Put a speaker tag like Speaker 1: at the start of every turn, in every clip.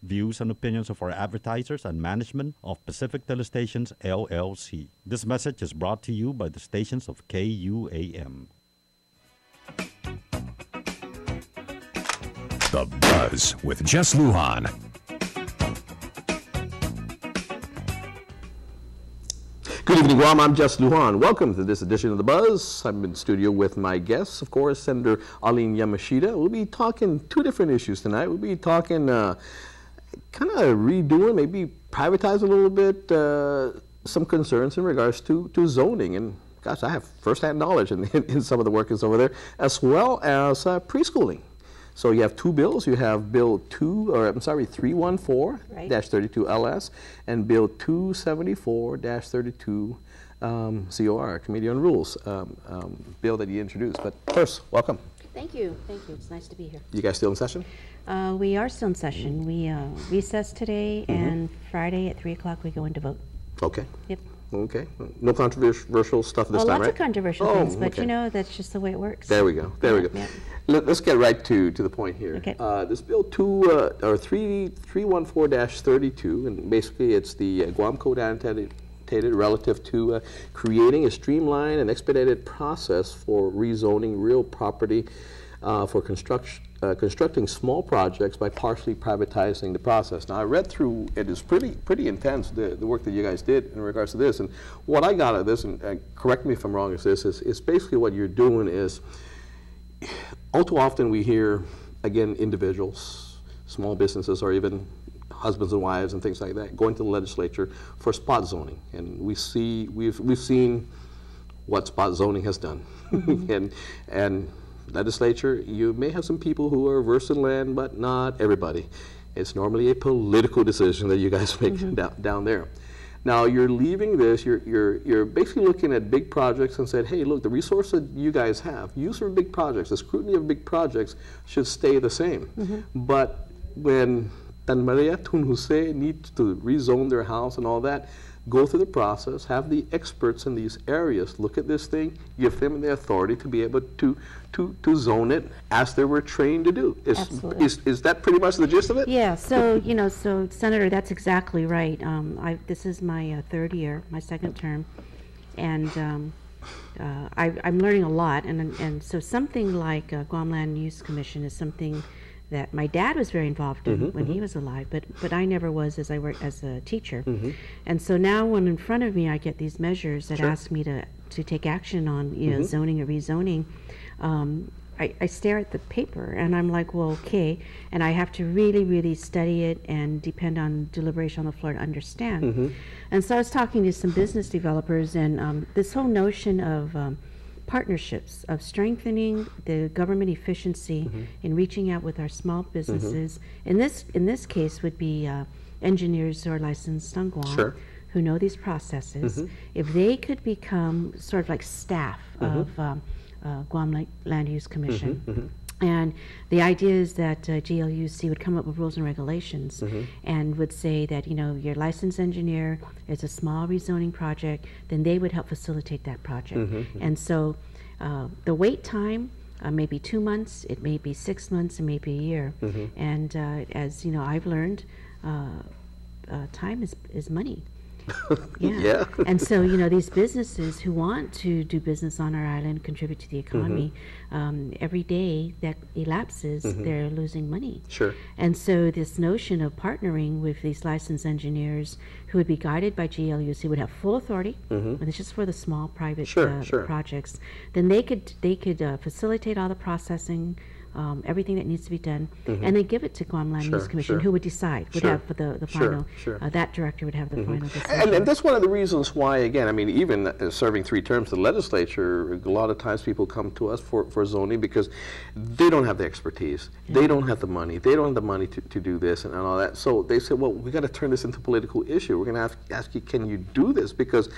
Speaker 1: views and opinions of our advertisers and management of Pacific Telestations LLC. This message is brought to you by the stations of KUAM.
Speaker 2: The Buzz with Jess Lujan.
Speaker 3: Good evening, Guam. I'm Jess Lujan. Welcome to this edition of The Buzz. I'm in studio with my guests, of course, Senator Aline Yamashita. We'll be talking two different issues tonight. We'll be talking kind of redoing, maybe privatize a little bit, some concerns in regards to zoning. And gosh, I have firsthand knowledge in some of the workings over there, as well as preschooling. So you have two bills. You have Bill 314-32 LS and Bill 274-32 COR, Committee on Rules, bill that you introduced. But first, welcome.
Speaker 4: Thank you. Thank you. It's nice to be here.
Speaker 3: You guys still in session?
Speaker 4: We are still in session. We recess today, and Friday at 3 o'clock we go into vote.
Speaker 3: Okay.
Speaker 4: Yep.
Speaker 3: Okay. No controversial stuff this time, right?
Speaker 4: Lots of controversial things, but you know, that's just the way it works.
Speaker 3: There we go. There we go.
Speaker 4: Yeah.
Speaker 3: Let's get right to the point here.
Speaker 4: Okay.
Speaker 3: This bill 314-32, and basically it's the Guam Code annotated relative to creating a streamlined and expedited process for rezoning real property for constructing small projects by partially privatizing the process. Now, I read through it. Is pretty intense, the work that you guys did in regards to this. And what I got out of this, and correct me if I'm wrong, is basically what you're doing is, all too often we hear, again, individuals, small businesses, or even husbands and wives and things like that, going to the legislature for spot zoning. And we've seen what spot zoning has done. and legislature, you may have some people who are versed in land, but not everybody. It's normally a political decision that you guys make down there. Now you're leaving this, you're basically looking at big projects and said, hey, look, the resource that you guys have, use for big projects, the scrutiny of big projects should stay the same. But when Tan Maria Tun Jose needs to rezone their house and all that, go through the process, have the experts in these areas look at this thing, give them the authority to be able to zone it as they were trained to do. Is that pretty much the gist of it?
Speaker 4: Yeah, so, so Senator, that's exactly right. This is my third year, my second term, and I'm learning a lot, and so something like Guam Land Use Commission is something that my dad was very involved in when he was alive, but I never was as I worked as a teacher. And so now when in front of me I get these measures that ask me to take action on zoning or rezoning, I stare at the paper and I'm like, well, okay, and I have to really, really study it and depend on deliberation on the floor to understand. And so I was talking to some business developers, and this whole notion of partnerships, of strengthening the government efficiency in reaching out with our small businesses. In this case would be engineers who are licensed on Guam, who know these processes. If they could become sort of like staff of Guam Land Use Commission. And the idea is that GLUC would come up with rules and regulations and would say that, your licensed engineer is a small rezoning project, then they would help facilitate that project. And so the wait time may be 2 months, it may be 6 months, it may be a year. And as I've learned, time is money. And so these businesses who want to do business on our island, contribute to the economy, every day that elapses they're losing money. And so this notion of partnering with these licensed engineers who would be guided by GLUC, would have full authority, and it's just for the small private projects, then they could facilitate all the processing, everything that needs to be done, and then give it to Guam Land Use Commission, who would decide, would have the final, that director would have the final decision.
Speaker 3: And that's one of the reasons why, again, I mean, even serving 3 terms in the legislature, a lot of times people come to us for zoning because they don't have the expertise, they don't have the money, they don't have the money to do this and all that. So they say, well, we got to turn this into a political issue. We're going to ask you, can you do this? Because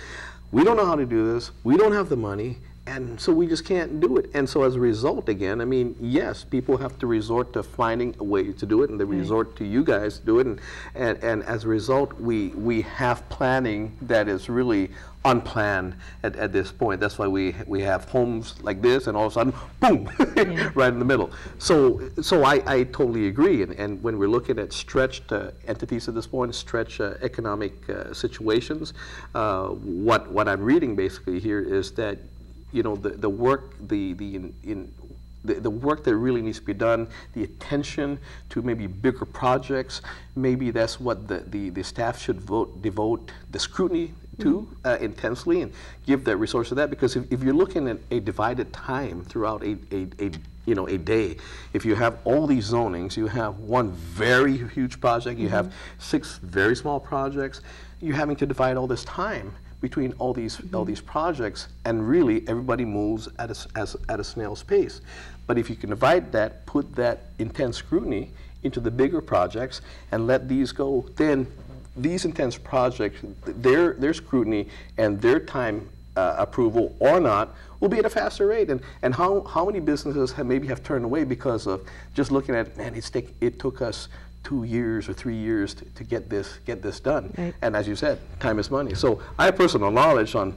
Speaker 3: we don't know how to do this, we don't have the money, and so we just can't do it. And so as a result, again, I mean, yes, people have to resort to finding a way to do it, and they resort to you guys to do it. And as a result, we have planning that is really unplanned at this point. That's why we have homes like this, and all of a sudden, boom, right in the middle. So I totally agree. And when we're looking at stretched entities at this point, stretched economic situations, what I'm reading basically here is that, you know, the work the work that really needs to be done, the attention to maybe bigger projects, maybe that's what the staff should devote the scrutiny to intensely, and give that resource to that. Because if you're looking at a divided time throughout a day, if you have all these zonings, you have one very huge project, you have 6 very small projects, you're having to divide all this time between all these projects, and really everybody moves at a snail's pace. But if you can divide that, put that intense scrutiny into the bigger projects, and let these go, then these intense projects, their scrutiny and their time approval or not will be at a faster rate. And how many businesses maybe have turned away because of just looking at, man, it took us 2 years or 3 years to get this done. Right. And as you said, time is money. So I have personal knowledge on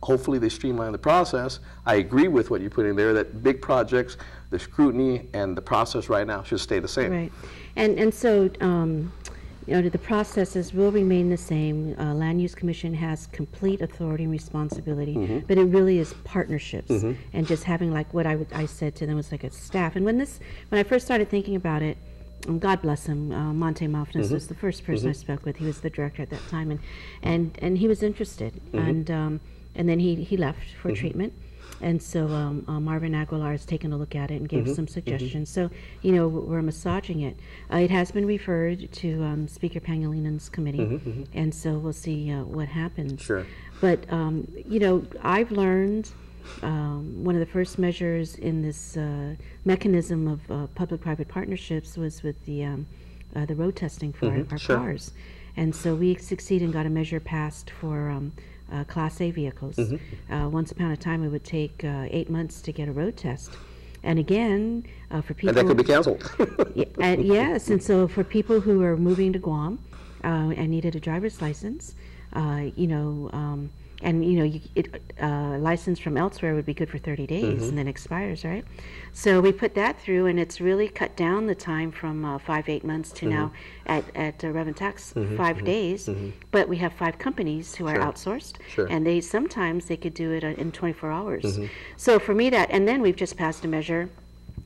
Speaker 3: hopefully they streamline the process. I agree with what you put in there, that big projects, the scrutiny and the process right now should stay the same.
Speaker 4: Right. And so you know, the processes will remain the same. Land Use Commission has complete authority and responsibility, but it really is partnerships, and just having, like what I said to them, was like a staff. And when I first started thinking about it, God bless him, Monte Malfnas was the first person I spoke with. He was the director at that time, and he was interested, and then he left for treatment. And so Marvin Aguilar has taken a look at it and gave some suggestions. So, you know, we're massaging it. It has been referred to Speaker Pangalinan's committee, and so we'll see what happens. Sure. But, you know, I've learned one of the first measures in this mechanism of public-private partnerships was with the road testing for our cars. And so we succeeded and got a measure passed for Class A vehicles. Once upon a time, it would take 8 months to get a road test. And again, for people... And
Speaker 3: that could be canceled.
Speaker 4: Yes, and so for people who are moving to Guam and needed a driver's license, you know, and you know, license from elsewhere would be good for 30 days and then expires, right? So we put that through, and it's really cut down the time from 5-8 months to now at Reventax 5 days. But we have 5 companies who are outsourced, and sometimes they could do it in 24 hours. So for me, and then we've just passed a measure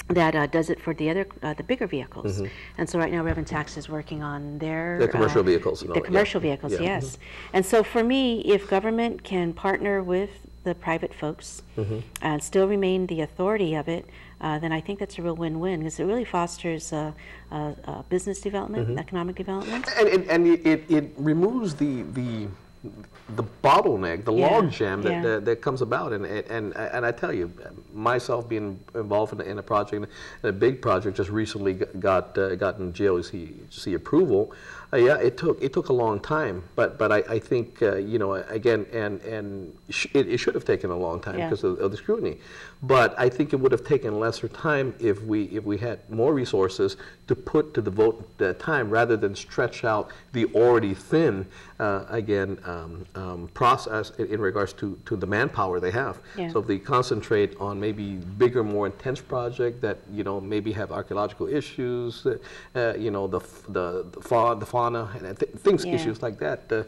Speaker 4: that does it for the bigger vehicles. And so right now Reventax is working on their
Speaker 3: commercial vehicles.
Speaker 4: The commercial vehicles, yes. And so for me, if government can partner with the private folks and still remain the authority of it, then I think that's a real win-win, because it really fosters business development, economic development.
Speaker 3: And it removes the bottleneck, the log jam that comes about, and I tell you, myself being involved in a project, in a big project, just recently gotten GLC approval. It took a long time, but I think you know, again, and it should have taken a long time because of the scrutiny, but I think it would have taken lesser time if we had more resources to put to devote the time, rather than stretch out the already thin process in regards to the manpower they have. So if they concentrate on maybe bigger, more intense project that, you know, maybe have archaeological issues, you know, the fauna and issues like that.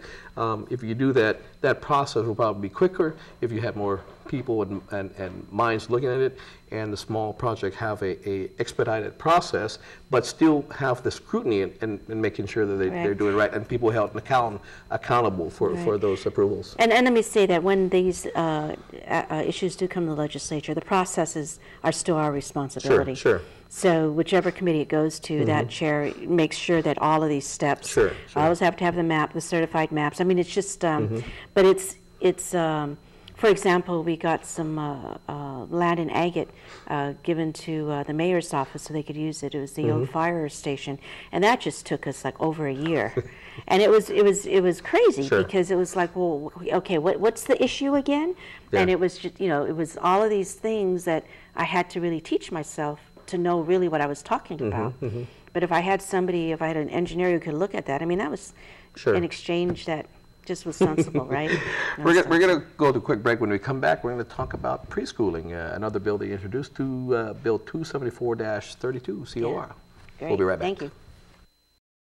Speaker 3: If you do that, that process will probably be quicker if you have more people and minds looking at it, and the small project have a expedited process, but still have the scrutiny and making sure that they're doing it right, and people held accountable for those approvals.
Speaker 4: And let me say that when these issues do come to the legislature, the processes are still our responsibility.
Speaker 3: Sure.
Speaker 4: So whichever committee it goes to, that chair makes sure that all of these steps always have to have the map, the certified maps. I mean, it's just, but it's For example, we got some land in Agate given to the mayor's office so they could use it. It was the old fire station, and that just took us like over a year, and it was crazy because it was like, well, okay, what's the issue again?
Speaker 3: Yeah.
Speaker 4: And it was just, it was all of these things that I had to really teach myself to know really what I was talking about. But if I had an engineer who could look at that, I mean, that was an exchange that just was sensible, right?
Speaker 3: We're going to go to a quick break. When we come back, we're going to talk about preschooling, another bill they introduced to Bill 274-32 COR.
Speaker 4: Yeah.
Speaker 3: We'll be right back.
Speaker 4: Thank you.